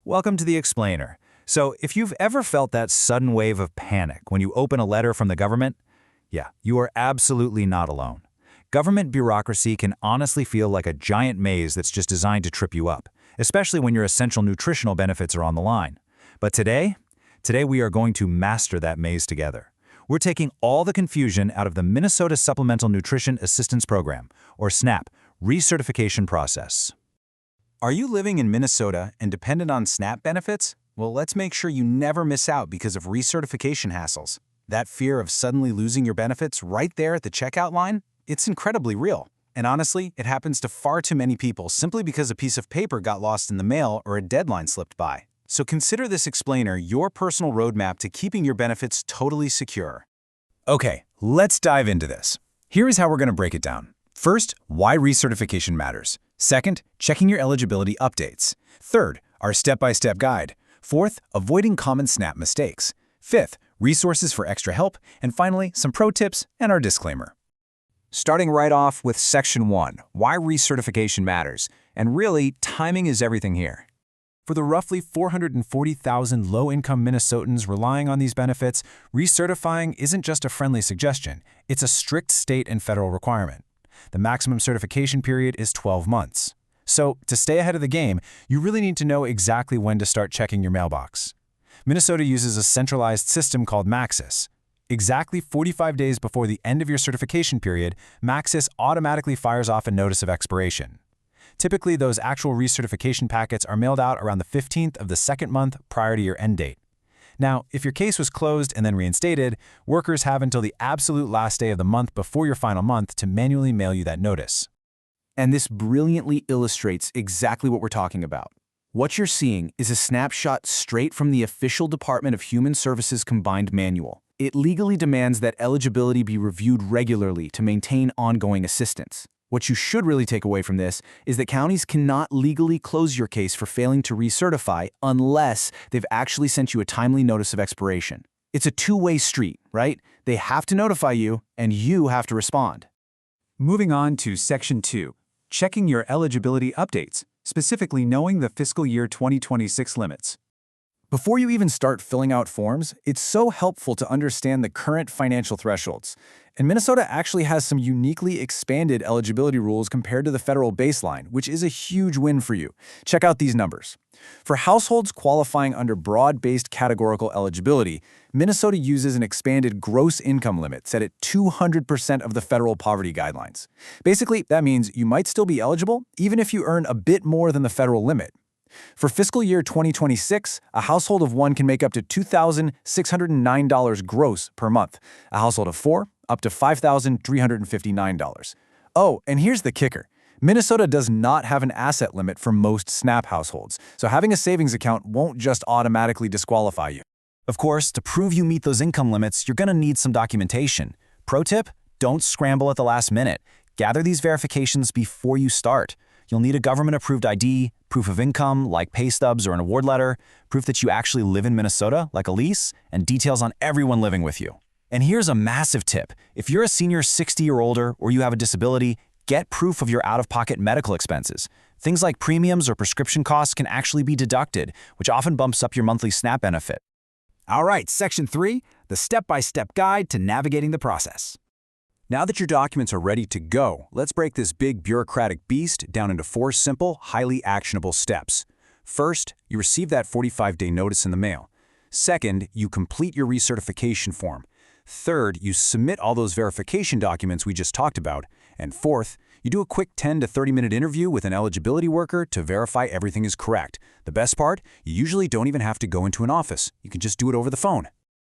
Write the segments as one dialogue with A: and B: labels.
A: Welcome to the Explainer. So, if you've ever felt that sudden wave of panic when you open a letter from the government, yeah, you are absolutely not alone. Government bureaucracy can honestly feel like a giant maze that's just designed to trip you up, especially when your essential nutritional benefits are on the line. But today we are going to master that maze together. We're taking all the confusion out of the Minnesota Supplemental Nutrition Assistance Program, or SNAP, recertification process. Are you living in Minnesota and dependent on SNAP benefits? Well, let's make sure you never miss out because of recertification hassles. That fear of suddenly losing your benefits right there at the checkout line? It's incredibly real. And honestly, it happens to far too many people simply because a piece of paper got lost in the mail or a deadline slipped by. So consider this explainer your personal roadmap to keeping your benefits totally secure. Okay, let's dive into this. Here is how we're going to break it down. First, why recertification matters. Second, checking your eligibility updates. Third, our step-by-step guide. Fourth, avoiding common SNAP mistakes. Fifth, resources for extra help. And finally, some pro tips and our disclaimer. Starting right off with Section 1, why recertification matters. And really, timing is everything here. For the roughly 440,000 low-income Minnesotans relying on these benefits, recertifying isn't just a friendly suggestion, it's a strict state and federal requirement. The maximum certification period is 12 months. So, to stay ahead of the game, you really need to know exactly when to start checking your mailbox. Minnesota uses a centralized system called Maxis. Exactly 45 days before the end of your certification period, Maxis automatically fires off a notice of expiration. Typically, those actual recertification packets are mailed out around the 15th of the second month prior to your end date. Now, if your case was closed and then reinstated, workers have until the absolute last day of the month before your final month to manually mail you that notice. And this brilliantly illustrates exactly what we're talking about. What you're seeing is a snapshot straight from the official Department of Human Services combined manual. It legally demands that eligibility be reviewed regularly to maintain ongoing assistance. What you should really take away from this is that counties cannot legally close your case for failing to recertify unless they've actually sent you a timely notice of expiration. It's a two-way street, right? They have to notify you, and you have to respond. Moving on to Section 2, checking your eligibility updates, specifically knowing the fiscal year 2026 limits. Before you even start filling out forms, it's so helpful to understand the current financial thresholds. And Minnesota actually has some uniquely expanded eligibility rules compared to the federal baseline, which is a huge win for you. Check out these numbers. For households qualifying under broad-based categorical eligibility, Minnesota uses an expanded gross income limit set at 200% of the federal poverty guidelines. Basically, that means you might still be eligible even if you earn a bit more than the federal limit. For fiscal year 2026, a household of one can make up to $2,609 gross per month. A household of four, up to $5,359. Oh, and here's the kicker. Minnesota does not have an asset limit for most SNAP households, so having a savings account won't just automatically disqualify you. Of course, to prove you meet those income limits, you're going to need some documentation. Pro tip, don't scramble at the last minute. Gather these verifications before you start. You'll need a government-approved ID, proof of income, like pay stubs or an award letter, proof that you actually live in Minnesota, like a lease, and details on everyone living with you. And here's a massive tip. If you're a senior 60 or older, or you have a disability, get proof of your out-of-pocket medical expenses. Things like premiums or prescription costs can actually be deducted, which often bumps up your monthly SNAP benefit. All right, Section 3, the step-by-step guide to navigating the process. Now that your documents are ready to go, let's break this big bureaucratic beast down into 4 simple, highly actionable steps. First, you receive that 45-day notice in the mail. Second, you complete your recertification form. Third, you submit all those verification documents we just talked about. And fourth, you do a quick 10 to 30-minute interview with an eligibility worker to verify everything is correct. The best part, you usually don't even have to go into an office. You can just do it over the phone.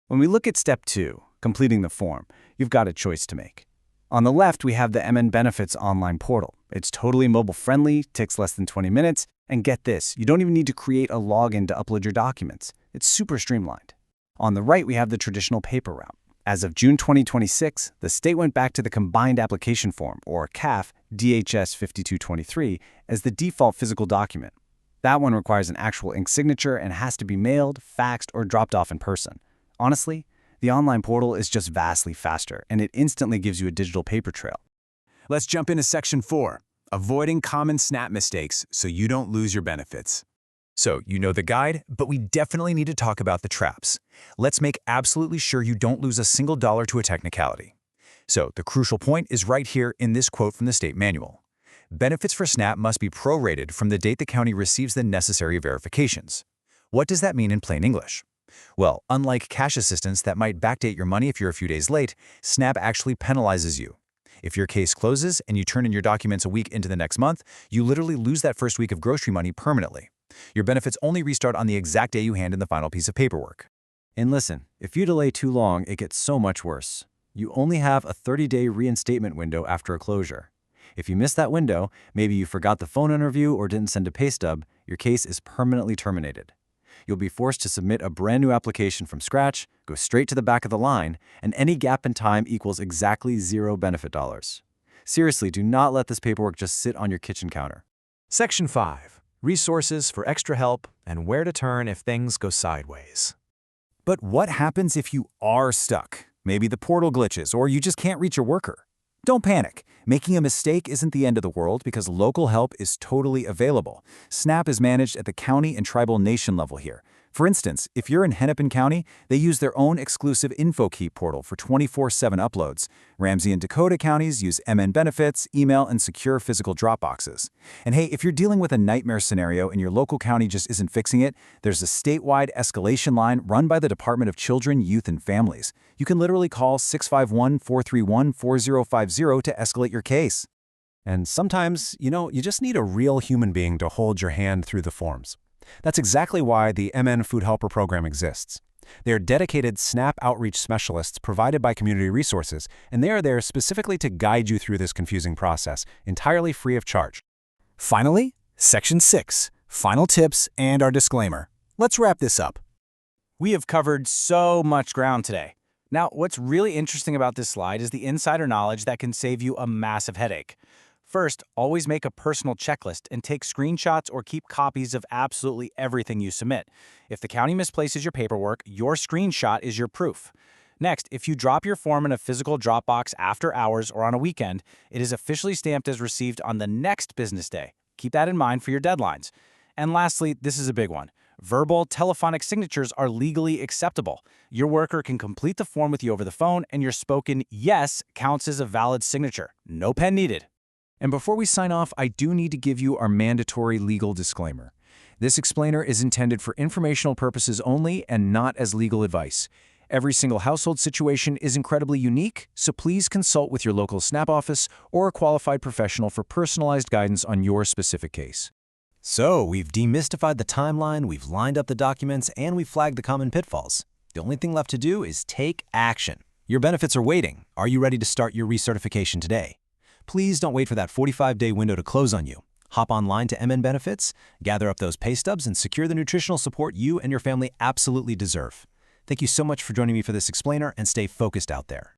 A: When we look at Step 2, completing the form, you've got a choice to make. On the left, we have the MN Benefits online portal. It's totally mobile-friendly, takes less than 20 minutes, and get this, you don't even need to create a login to upload your documents. It's super streamlined. On the right, we have the traditional paper route. As of June 2026, the state went back to the Combined Application Form, or CAF, DHS 5223, as the default physical document. That one requires an actual ink signature and has to be mailed, faxed, or dropped off in person. Honestly, the online portal is just vastly faster, and it instantly gives you a digital paper trail. Let's jump into Section 4, avoiding common SNAP mistakes so you don't lose your benefits. So, you know the guide, but we definitely need to talk about the traps. Let's make absolutely sure you don't lose a single dollar to a technicality. So, the crucial point is right here in this quote from the state manual. Benefits for SNAP must be prorated from the date the county receives the necessary verifications. What does that mean in plain English? Well, unlike cash assistance that might backdate your money if you're a few days late, SNAP actually penalizes you. If your case closes and you turn in your documents a week into the next month, you literally lose that first week of grocery money permanently. Your benefits only restart on the exact day you hand in the final piece of paperwork.
B: And listen, if you delay too long, it gets so much worse. You only have a 30-day reinstatement window after a closure. If you miss that window, maybe you forgot the phone interview or didn't send a pay stub, your case is permanently terminated. You'll be forced to submit a brand new application from scratch, go straight to the back of the line, and any gap in time equals exactly 0 benefit dollars. Seriously, do not let this paperwork just sit on your kitchen counter.
C: Section 5. Resources for extra help and where to turn if things go sideways.
A: But what happens if you are stuck? Maybe the portal glitches or you just can't reach your worker. Don't panic. Making a mistake isn't the end of the world because local help is totally available. SNAP is managed at the county and tribal nation level here. For instance, if you're in Hennepin County, they use their own exclusive InfoKey portal for 24/7 uploads. Ramsey and Dakota counties use MN benefits, email, and secure physical drop boxes. And hey, if you're dealing with a nightmare scenario and your local county just isn't fixing it, there's a statewide escalation line run by the Department of Children, Youth, and Families. You can literally call 651-431-4050 to escalate your case.
C: And sometimes, you just need a real human being to hold your hand through the forms. That's exactly why the MN Food Helper program exists. They are dedicated SNAP outreach specialists provided by Community Resources, and they are there specifically to guide you through this confusing process, entirely free of charge.
D: Finally, Section 6, final tips and our disclaimer. Let's wrap this up.
E: We have covered so much ground today. Now, what's really interesting about this slide is the insider knowledge that can save you a massive headache. First, always make a personal checklist and take screenshots or keep copies of absolutely everything you submit. If the county misplaces your paperwork, your screenshot is your proof. Next, if you drop your form in a physical Dropbox after hours or on a weekend, it is officially stamped as received on the next business day. Keep that in mind for your deadlines. And lastly, this is a big one. Verbal, telephonic signatures are legally acceptable. Your worker can complete the form with you over the phone, and your spoken yes counts as a valid signature. No pen needed.
A: And before we sign off, I do need to give you our mandatory legal disclaimer. This explainer is intended for informational purposes only and not as legal advice. Every single household situation is incredibly unique, so please consult with your local SNAP office or a qualified professional for personalized guidance on your specific case.
B: So, we've demystified the timeline, we've lined up the documents, and we've flagged the common pitfalls. The only thing left to do is take action. Your benefits are waiting. Are you ready to start your recertification today? Please don't wait for that 45-day window to close on you. Hop online to MN Benefits, gather up those pay stubs, and secure the nutritional support you and your family absolutely deserve. Thank you so much for joining me for this explainer, and stay focused out there.